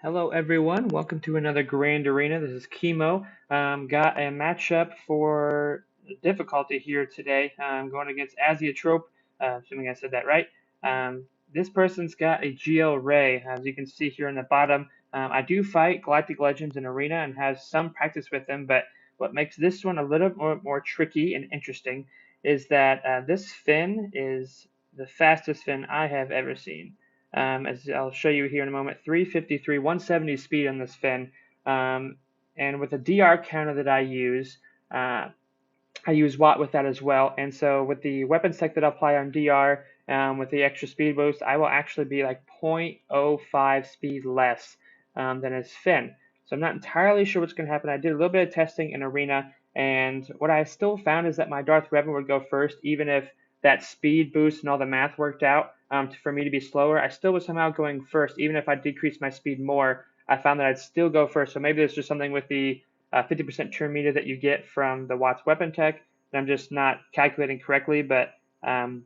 Hello everyone, welcome to another Grand Arena. This is Chemo. Got a matchup for difficulty here today. Going against Azeotrope, assuming I said that right. Um, this person's got a GL Rey, as you can see here in the bottom. I do fight Galactic Legends in Arena and have some practice with them, but what makes this one a little more tricky and interesting is that this Finn is the fastest Finn I have ever seen. As I'll show you here in a moment, 353, 170 speed on this fin. And with the DR counter that uh, I use Watt with that as well. And so with the weapon tech that I apply on DR, with the extra speed boost, I will actually be like 0.05 speed less than his fin. So I'm not entirely sure what's going to happen. I did a little bit of testing in Arena, and what I still found is that my Darth Revan would go first, even if that speed boost and all the math worked out for me to be slower. I still was somehow going first, even if I decreased my speed more. I found that I'd still go first. So maybe there's just something with the 50% turn meter that you get from the Watts weapon tech. And I'm just not calculating correctly, but um,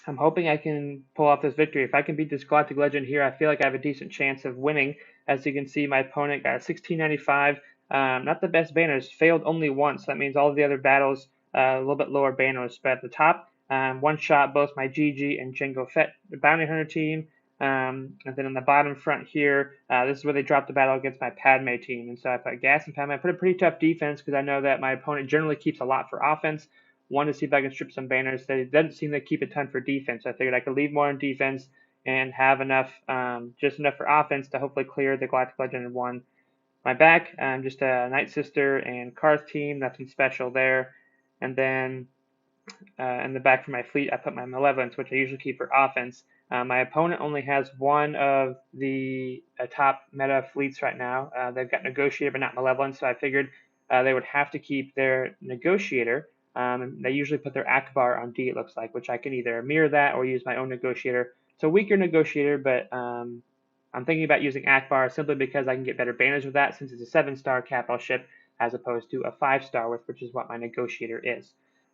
I'm hoping I can pull off this victory. If I can beat this Galactic Legend here, I feel like I have a decent chance of winning. As you can see, my opponent got a 1695. Not the best banners, failed only once. That means all of the other battles a little bit lower banners. But at the top, one shot both my GG and Jango Fett, the Bounty Hunter team. And then on the bottom front here, this is where they dropped the battle against my Padme team. And so I put Gas and Padme. I put a pretty tough defense because I know that my opponent generally keeps a lot for offense. Wanted to see if I can strip some banners. They didn't seem to keep a ton for defense. I figured I could leave more on defense and have enough, just enough for offense to hopefully clear the Galactic Legend and one. My back, just a Night Sister and Karth team. Nothing special there. And then in the back for my fleet, I put my Malevolence, which I usually keep for offense. My opponent only has one of the top meta fleets right now. They've got Negotiator, but not Malevolence, so I figured they would have to keep their Negotiator. They usually put their Akbar on D, it looks like, which I can either mirror that or use my own Negotiator. It's a weaker Negotiator, but I'm thinking about using Akbar simply because I can get better banners with that since it's a 7-star capital ship as opposed to a 5-star, which is what my Negotiator is.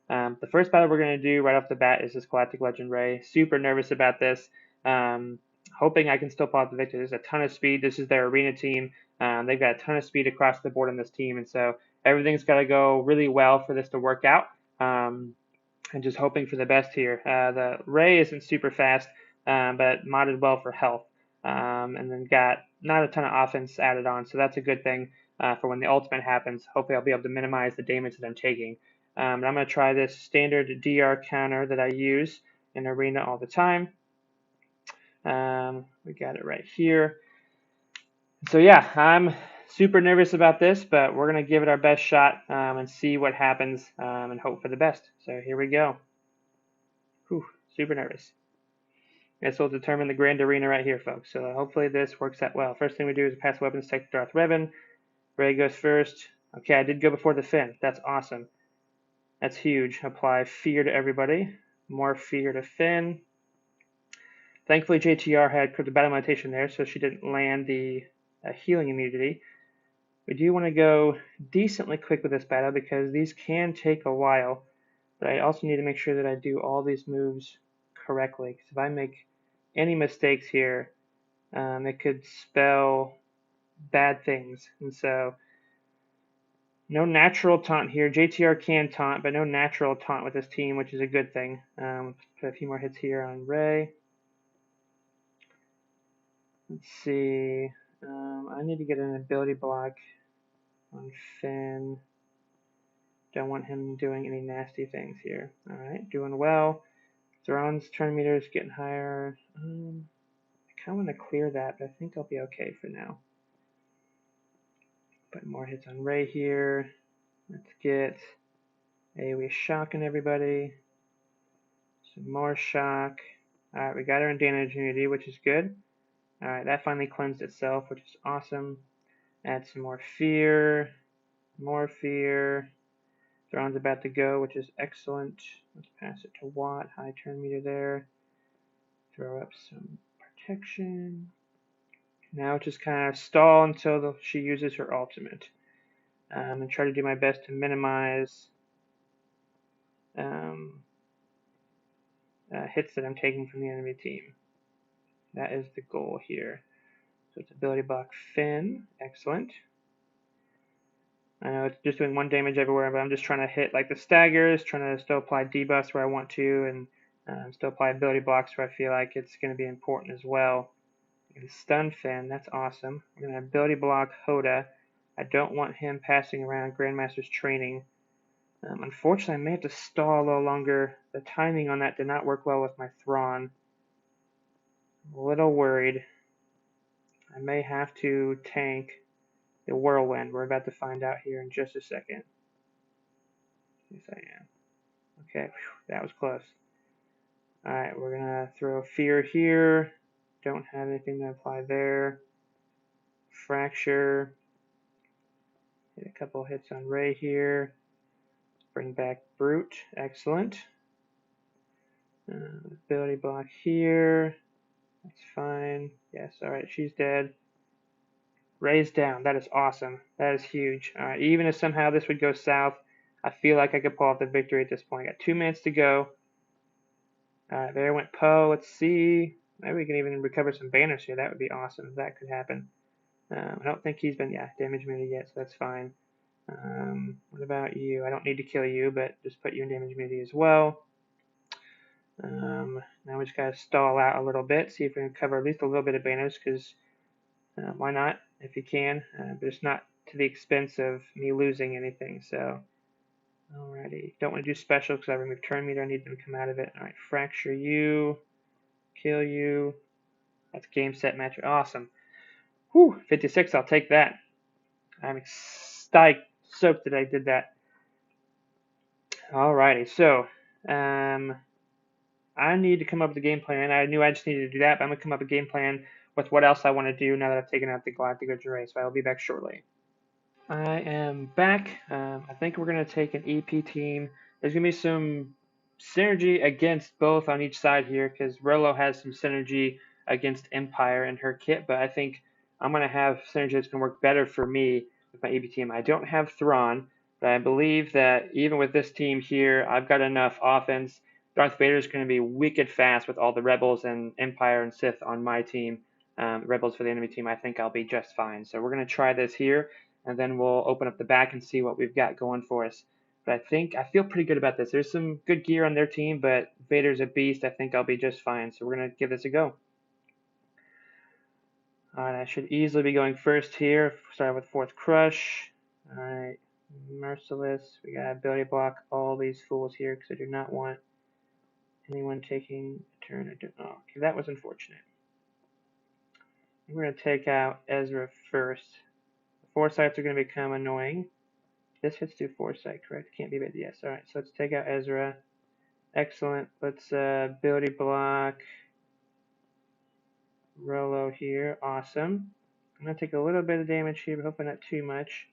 The first battle we're going to do right off the bat is this Galactic Legend Rey. Super nervous about this. Hoping I can still pull out the victory. There's a ton of speed. This is their arena team. They've got a ton of speed across the board on this team, and so everything's got to go really well for this to work out. And just hoping for the best here. The Rey isn't super fast, but modded well for health. And then got not a ton of offense added on, so that's a good thing for when the ultimate happens. Hopefully I'll be able to minimize the damage that I'm taking. And I'm going to try this standard DR counter that I use in Arena all the time. We got it right here. So yeah, I'm super nervous about this, but we're going to give it our best shot and see what happens and hope for the best. So here we go. Whew, super nervous. This will determine the grand arena right here, folks. So hopefully this works out well. First thing we do is pass weapons tech to Darth Revan. Rey goes first. Okay, I did go before the Finn. That's awesome. That's huge. Apply fear to everybody. More fear to Finn. Thankfully, JTR had the battle meditation there, so she didn't land the healing immunity. We do want to go decently quick with this battle because these can take a while. But I also need to make sure that I do all these moves correctly. Because if I make any mistakes here, it could spell bad things. And so no natural taunt here. JTR can taunt, but no natural taunt with this team, which is a good thing. Put a few more hits here on Rey. Let's see. I need to get an ability block on Finn. Don't want him doing any nasty things here. Alright, doing well. Thrawn's turn meter is getting higher. I kind of want to clear that, but I think I'll be okay for now. Put more hits on Rey here. Let's get AoE shock on everybody. Some more shock. Alright, we got our damage immunity, which is good. Alright, that finally cleansed itself, which is awesome. Add some more fear. More fear. Thrawn's about to go, which is excellent. Let's pass it to Watt. High turn meter there. Throw up some protection. Now just kind of stall until she uses her ultimate. And try to do my best to minimize hits that I'm taking from the enemy team. That is the goal here. it's ability block Finn. Excellent. I know it's just doing 1 damage everywhere, but I'm just trying to hit like the staggers, trying to still apply debuffs where I want to, and still apply ability blocks where I feel like it's going to be important as well. And stun Finn, that's awesome. I'm going to ability block Hoda. I don't want him passing around Grandmaster's training. Unfortunately, I may have to stall a little longer. The timing on that did not work well with my Thrawn. I'm a little worried. I may have to tank the Whirlwind. We're about to find out here in just a second. Yes, I am. Okay, whew, that was close. Alright, we're going to throw Fear here. Don't have anything to apply there. Fracture. Hit a couple hits on Rey here. Bring back Brute. Excellent. Ability block here. That's fine. Yes, alright, she's dead. Rey's down. That is awesome. That is huge. Alright, even if somehow this would go south, I feel like I could pull off the victory at this point. I got 2 minutes to go. Alright, there went Poe. Let's see. Maybe we can even recover some banners here. That would be awesome if that could happen. I don't think he's been, damage immunity yet, so that's fine. What about you? I don't need to kill you, but just put you in damage immunity as well. Now we just gotta stall out a little bit, see if we can cover at least a little bit of banners, because why not, if you can, but it's not to the expense of me losing anything, so. Alrighty, don't want to do special because I removed turn meter, I need them to come out of it. Alright, fracture you, kill you. That's game, set, match. Awesome. Whew, 56, I'll take that. I'm stoked that I did that. Alrighty, so I need to come up with a game plan. I knew I just needed to do that, but I'm going to come up with a game plan with what else I want to do now that I've taken out the Galactic Rey, so I'll be back shortly. I am back. I think we're going to take an EP team. There's going to be some synergy against both on each side here because Rolo has some synergy against Empire in her kit, but I think I'm going to have synergy that's going to work better for me with my EP team. I don't have Thrawn, but I believe that even with this team here, I've got enough offense. Darth Vader is going to be wicked fast with all the Rebels and Empire and Sith on my team. Rebels for the enemy team, I think I'll be just fine. So we're going to try this here, and then we'll open up the back and see what we've got going for us. But I feel pretty good about this. There's some good gear on their team, but Vader's a beast. I think I'll be just fine. So we're going to give this a go. Alright, I should easily be going first here. Starting with 4th Crush. Alright, Merciless. We got ability block all these fools here because I do not want anyone taking a turn. Oh, okay, that was unfortunate. We're going to take out Ezra first. The Foresights are going to become annoying. This hits through Foresight, correct? Can't be bad. Yes. Alright, so let's take out Ezra. Excellent. Let's ability block Rolo here. Awesome. I'm going to take a little bit of damage here, but hopefully not too much.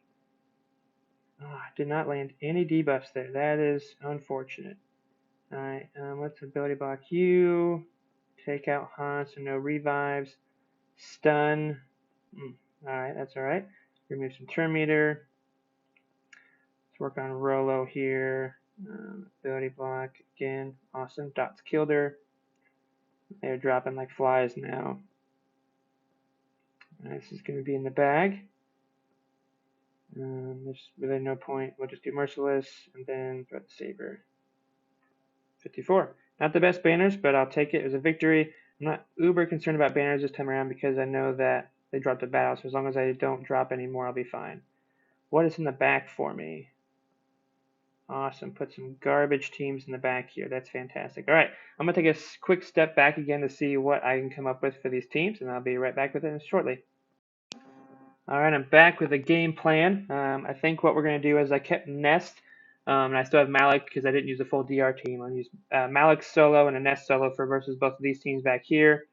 Oh, I did not land any debuffs there. That is unfortunate. Alright, let's ability block you. Take out Han, so no revives. Stun. Alright, that's alright. Remove some turn meter. Let's work on Rolo here. Ability block again. Awesome. Dots killed her. They're dropping like flies now. This is going to be in the bag. There's really no point. We'll just do Merciless and then throw the Saber. 54. Not the best banners, but I'll take it. It was a victory. I'm not uber concerned about banners this time around because I know that they dropped a battle, so as long as I don't drop any more, I'll be fine. What is in the back for me? Awesome. Put some garbage teams in the back here. That's fantastic. All right. I'm going to take a quick step back again to see what I can come up with for these teams, and I'll be right back with it shortly. All right. I'm back with a game plan. I think what we're going to do is I kept Nest, and I still have Malik because I didn't use the full DR team. I'll use Malik solo and a Nest solo for versus both of these teams back here.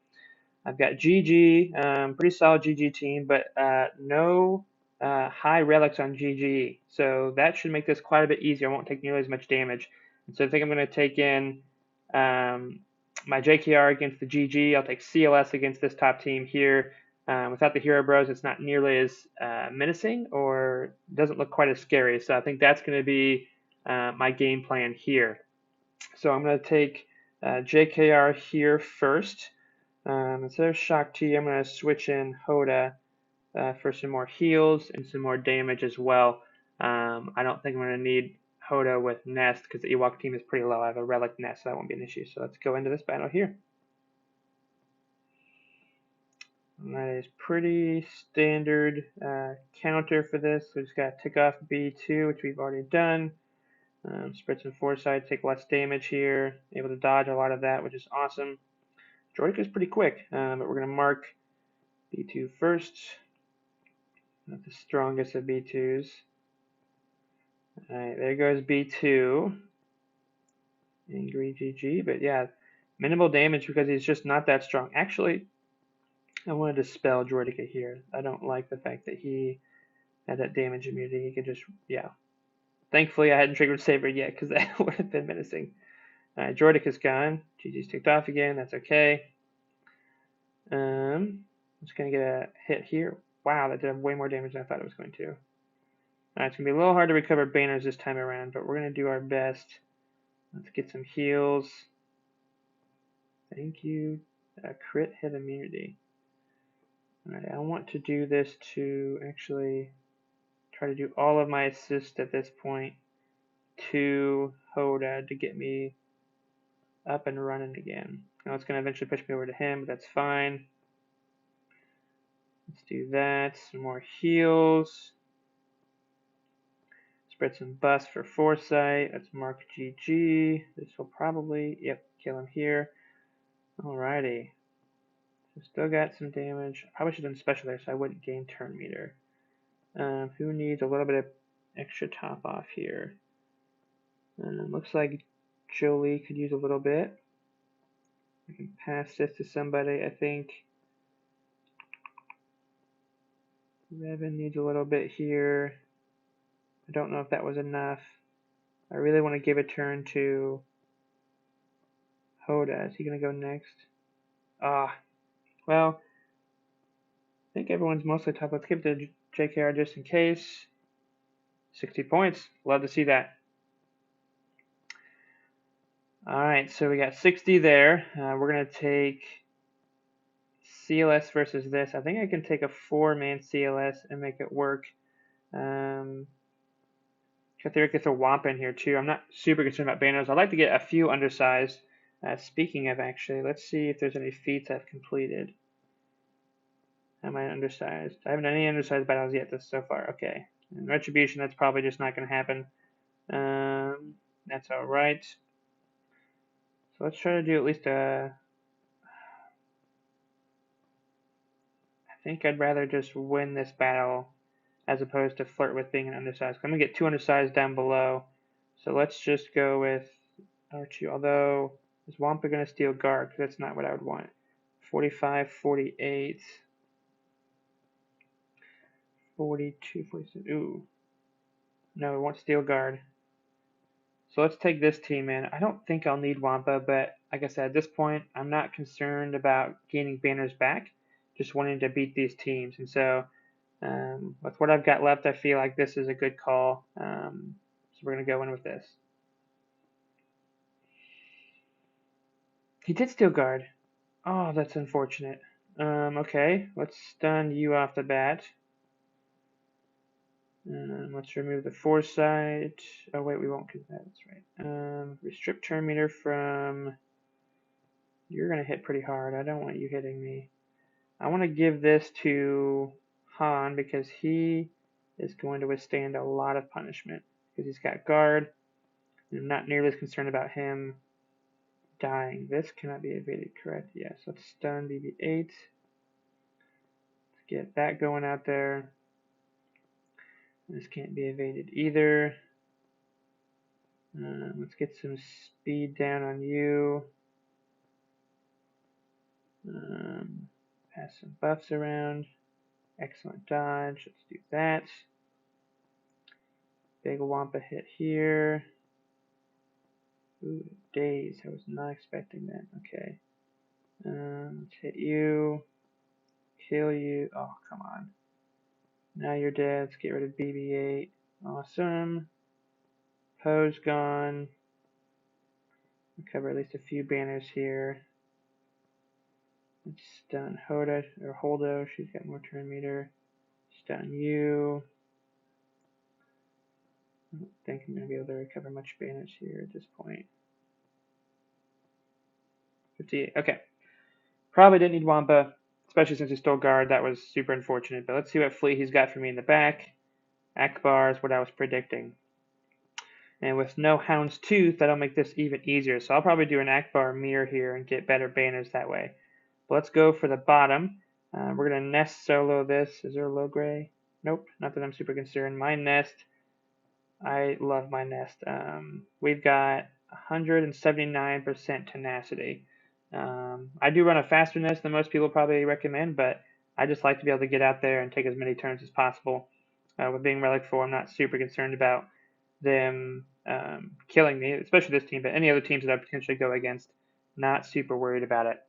I've got GG, pretty solid GG team, but no high relics on GG, so that should make this quite a bit easier. I won't take nearly as much damage. And so I think I'm going to take in my JKR against the GG. I'll take CLS against this top team here. Without the Hero Bros, it's not nearly as menacing or doesn't look quite as scary. So I think that's going to be my game plan here. So I'm going to take JKR here first. Instead of Shock T, I'm going to switch in Hoda for some more heals and some more damage as well. I don't think I'm going to need Hoda with Nest because the Ewok team is pretty low. I have a Relic Nest, so that won't be an issue. So let's go into this battle here. And that is pretty standard counter for this. We just got to tick off B2, which we've already done. Spread some foresight, take less damage here. Able to dodge a lot of that, which is awesome. Droidic is pretty quick, but we're going to mark B2 first. Not the strongest of B2s. Alright, there goes B2. Angry GG, but yeah, minimal damage because he's just not that strong. Actually, I wanted to spell Droidica here. I don't like the fact that he had that damage immunity. He could just, yeah. Thankfully, I hadn't triggered Saber yet because that would have been menacing. Alright, Droidica's gone. GG's ticked off again. That's okay. I'm just going to get a hit here. Wow, that did way more damage than I thought it was going to. Alright, it's going to be a little hard to recover banners this time around, but we're going to do our best. Let's get some heals. Thank you. Crit hit immunity. Alright, I want to do this to actually try to do all of my assists at this point to Hoda to get me up and running again. Now it's going to eventually push me over to him, but that's fine. Let's do that. Some more heals. Spread some buffs for foresight. Let's mark GG. This will probably, yep, kill him here. Alrighty. So still got some damage. Probably should have done special there so I wouldn't gain turn meter. Who needs a little bit of extra top off here? Looks like Jolie could use a little bit. I can pass this to somebody, I think. Revan needs a little bit here. I don't know if that was enough. I really want to give a turn to Hoda. Is he going to go next? Well, I think everyone's mostly top. Let's give it to JKR just in case. 60 points. Love to see that. Alright, so we got 60 there. We're going to take CLS versus this. I think I can take a 4-man CLS and make it work. Katheric gets a Wampa in here too. I'm not super concerned about banners. I'd like to get a few undersized. Speaking of, actually, let's see if there's any feats I've completed. Am I undersized? I haven't done any undersized battles yet so far. Okay. And Retribution, that's probably just not going to happen. That's alright. So let's try to do at least a... I think I'd rather just win this battle as opposed to flirt with being an undersized. I'm going to get 2 undersized down below. So let's just go with Archie. Although, is Wampa going to steal guard? Because that's not what I would want. 45, 48, 42, 47. Ooh. No, we won't steal guard. So let's take this team in. I don't think I'll need Wampa, but like I said, at this point, I'm not concerned about gaining banners back. Just wanting to beat these teams. And so with what I've got left, I feel like this is a good call. So we're going to go in with this. He did steal guard. Oh, that's unfortunate. Okay, let's stun you off the bat. Let's remove the foresight. Oh wait, we won't because that's right. Restrict turn meter from... You're going to hit pretty hard. I don't want you hitting me. I want to give this to Han because he is going to withstand a lot of punishment because he's got guard. I'm not nearly as concerned about him dying. This cannot be evaded, correct? Yes, let's stun BB-8. Let's get that going out there. This can't be evaded either. Let's get some speed down on you. Pass some buffs around. Excellent dodge. Let's do that. Big Wampa hit here. Ooh, daze. I was not expecting that. Okay. Let's hit you. Kill you. Oh, come on. Now you're dead. Let's get rid of BB-8. Awesome. Poe's gone. Recover at least a few banners here. Let's stun Hoda or Holdo. She's got more turn meter. Stun you. I don't think I'm going to be able to recover much banners here at this point. 58. Okay. Probably didn't need Wampa, especially since he stole guard. That was super unfortunate. But let's see what fleet he's got for me in the back. Akbar is what I was predicting. And with no Hound's Tooth, that'll make this even easier. So I'll probably do an Akbar mirror here and get better banners that way. But let's go for the bottom. We're going to nest solo this. Is there a low gray? Nope, not that I'm super concerned. My nest, I love my nest. We've got 179% tenacity. I do run a faster nest than most people probably recommend, but I just like to be able to get out there and take as many turns as possible. With being Relic 4, I'm not super concerned about them killing me, especially this team, but any other teams that I potentially go against, not super worried about it.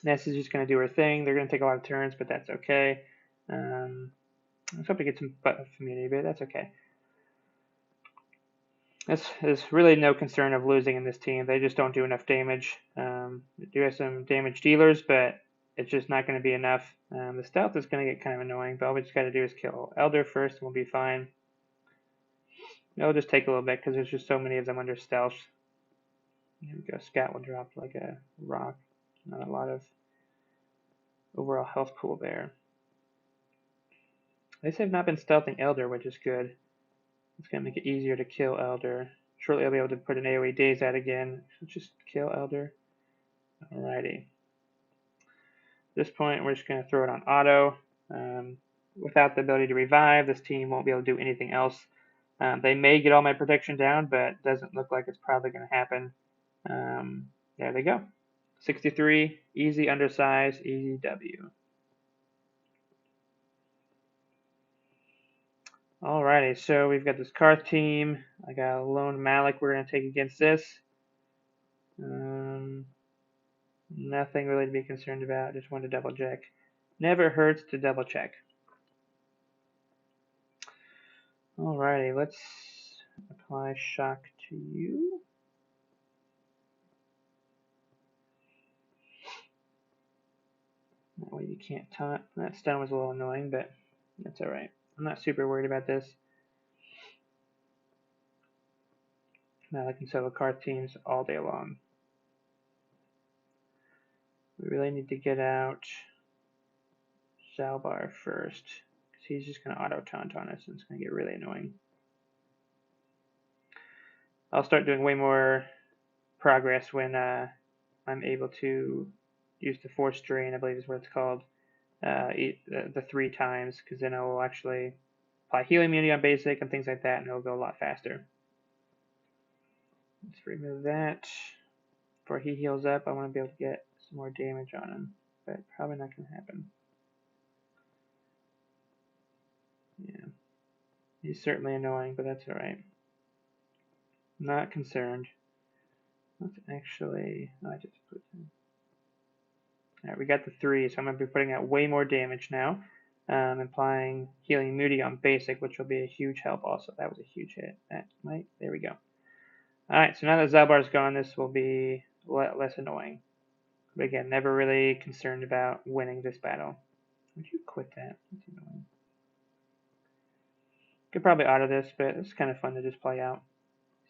Ness is just going to do her thing. They're going to take a lot of turns, but that's okay. I was hoping to get some butt immunity, but that's okay. There's really no concern of losing in this team. They just don't do enough damage. They do have some damage dealers, but it's just not going to be enough. The stealth is going to get kind of annoying, but all we just got to do is kill Elder first, and we'll be fine. It'll just take a little bit because there's just so many of them under stealth. Here we go. Scat will drop like a rock. Not a lot of overall health pool there. They have not been stealthing Elder, which is good. It's going to make it easier to kill Elder. Shortly I'll be able to put an AoE Daze out again. So just kill Elder. Alrighty. At this point, we're just going to throw it on auto. Without the ability to revive, this team won't be able to do anything else. They may get all my protection down, but it doesn't look like it's probably going to happen. There they go. 63, easy undersize, easy W. Alrighty, so we've got this Karth team. I got a lone Malik we're going to take against this. Nothing really to be concerned about. Just wanted to double check. Never hurts to double check. Alrighty, let's apply shock to you. That way you can't taunt. That stun was a little annoying, but that's alright. I'm not super worried about this. Malik can solo Karth teams all day long. We really need to get out Zalbar first, because he's just going to auto taunt on us, and it's going to get really annoying. I'll start doing way more progress when I'm able to use the Force Drain, I believe is what it's called, the 3 times, because then I will actually apply healing immunity on basic and things like that, and it'll go a lot faster. Let's remove that. Before he heals up, I want to be able to get some more damage on him, but probably not going to happen. Yeah, he's certainly annoying, but that's alright. Not concerned. Let's actually, I just put him. Alright, we got the 3, so I'm going to be putting out way more damage now. Applying healing immunity on basic, which will be a huge help also. That was a huge hit. There we go. Alright, so now that Zalbar's gone, this will be less annoying. But again, never really concerned about winning this battle. Would you quit that? That's annoying. Could probably auto this, but it's kind of fun to just play out.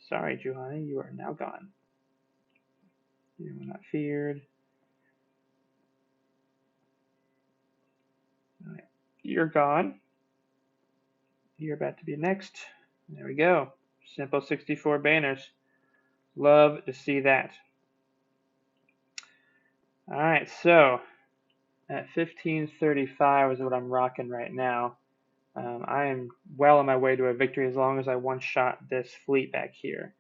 Sorry, Juhani, you are now gone. You are not feared. Alright, you're gone. You're about to be next. There we go. Simple 64 banners. Love to see that. Alright, so at 1535 is what I'm rocking right now. I am well on my way to a victory as long as I one-shot this fleet back here.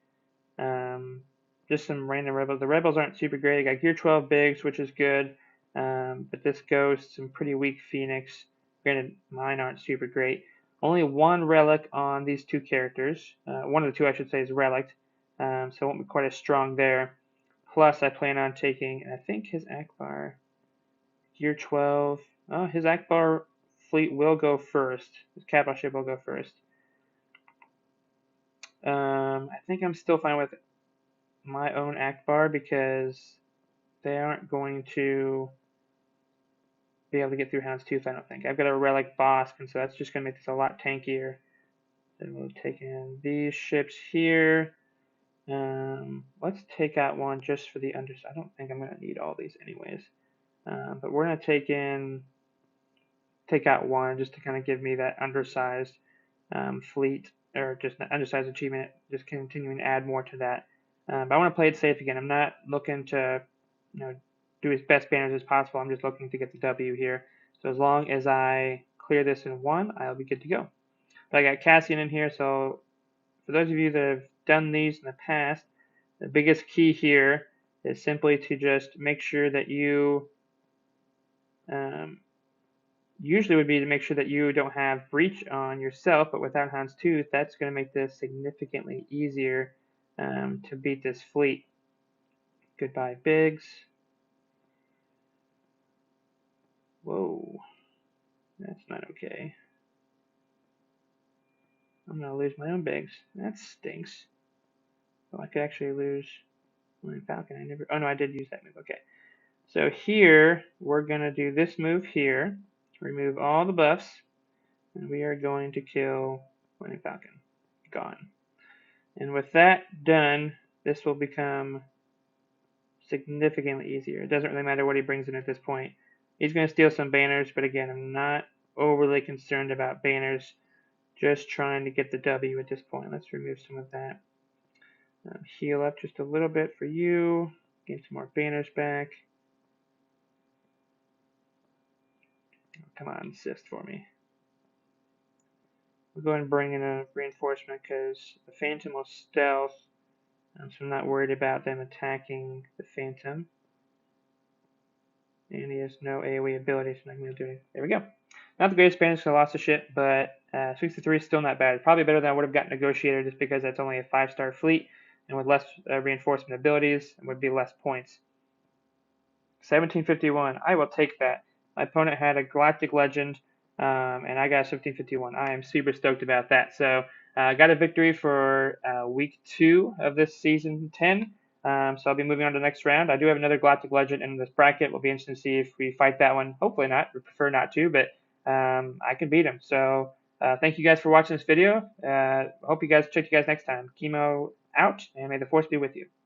Just some random rebels. The rebels aren't super great. I got Gear 12 Bigs, which is good. But this Ghost, some pretty weak Phoenix. Granted, mine aren't super great. Only one relic on these 2 characters. One of the 2, I should say, is relic. So it won't be quite as strong there. Plus, I plan on taking, I think his Akbar, Gear 12. Oh, his Akbar fleet will go first. His capital ship will go first. I think I'm still fine with my own Akbar because they aren't going to be able to get through Houndstooth, I don't think. I've got a relic Bosk, and so that's just going to make this a lot tankier. Then we'll take in these ships here. Let's take out one just for the underside. I don't think I'm going to need all these anyways. But we're going to take out one just to kind of give me that undersized fleet, or just an undersized achievement, just continuing to add more to that. But I want to play it safe again. I'm not looking to, do as best banners as possible. I'm just looking to get the W here. So as long as I clear this in one, I'll be good to go. But I got Cassian in here, so for those of you that have done these in the past, the biggest key here is simply to just make sure that you, usually would be to make sure that you don't have breach on yourself, but without Houndstooth, that's going to make this significantly easier to beat this fleet. Goodbye, Biggs. Whoa, that's not okay. I'm going to lose my own Biggs. That stinks. Well, I could actually lose my Falcon. Oh no, I did use that move. Okay. So here, we're going to do this move here. Remove all the buffs. And we are going to kill Winning Falcon. Gone. And with that done, this will become significantly easier. It doesn't really matter what he brings in at this point. He's going to steal some banners, but again, I'm not overly concerned about banners. Just trying to get the W at this point. Let's remove some of that. Heal up just a little bit for you. Get some more banners back. Come on, assist for me. We'll go ahead and bring in a reinforcement because the Phantom will stealth. So I'm not worried about them attacking the Phantom. And he has no AoE ability, so I'm not going to do anything. There we go. Not the greatest banners because I lost the ship, but 63 is still not bad. Probably better than I would have gotten Negotiator just because that's only a 5-star fleet and with less reinforcement abilities and would be less points. 1751. I will take that. My opponent had a Galactic Legend, and I got a 1751. I am super stoked about that. So I got a victory for week 2 of this season 10. So I'll be moving on to the next round. I do have another Galactic Legend in this bracket. We'll be interested to see if we fight that one. Hopefully not. We prefer not to, but I can beat him. So thank you guys for watching this video. Hope you guys check you guys next time. Kemo out, and may the force be with you.